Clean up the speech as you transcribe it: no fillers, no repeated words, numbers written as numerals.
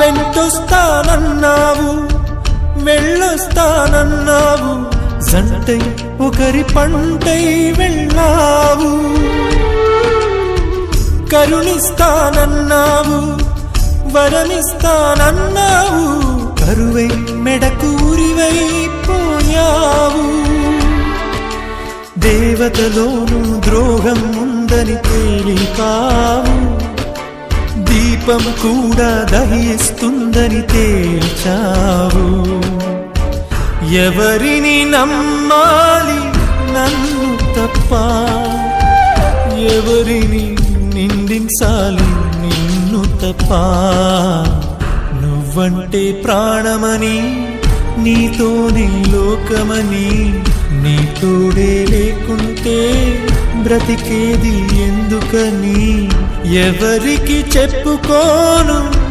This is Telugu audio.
వెంటొస్తానన్నావు, వెళ్ళొస్తానన్నావు, జంటై ఒకరి పంటై వెళ్ళావు. కరుణిస్తానన్నావు, వరమిస్తానన్నావు, కరువై మెడకూరివై పోయావు. దేవతలోను ద్రోహం ఉందని తేలిపావు, దీపం కూడా దహిస్తుందని తేల్చావు. ఎవరిని నమ్మాలి నన్ను తప్ప, ఎవరిని నిందించాలి నిన్ను తప్ప. నువ్వంటే ప్రాణమని, నీతోనే లోకమని, నీ తోడే లేకుంటే బ్రతికేది ఎందుకని ఎవరికి చెప్పుకోను.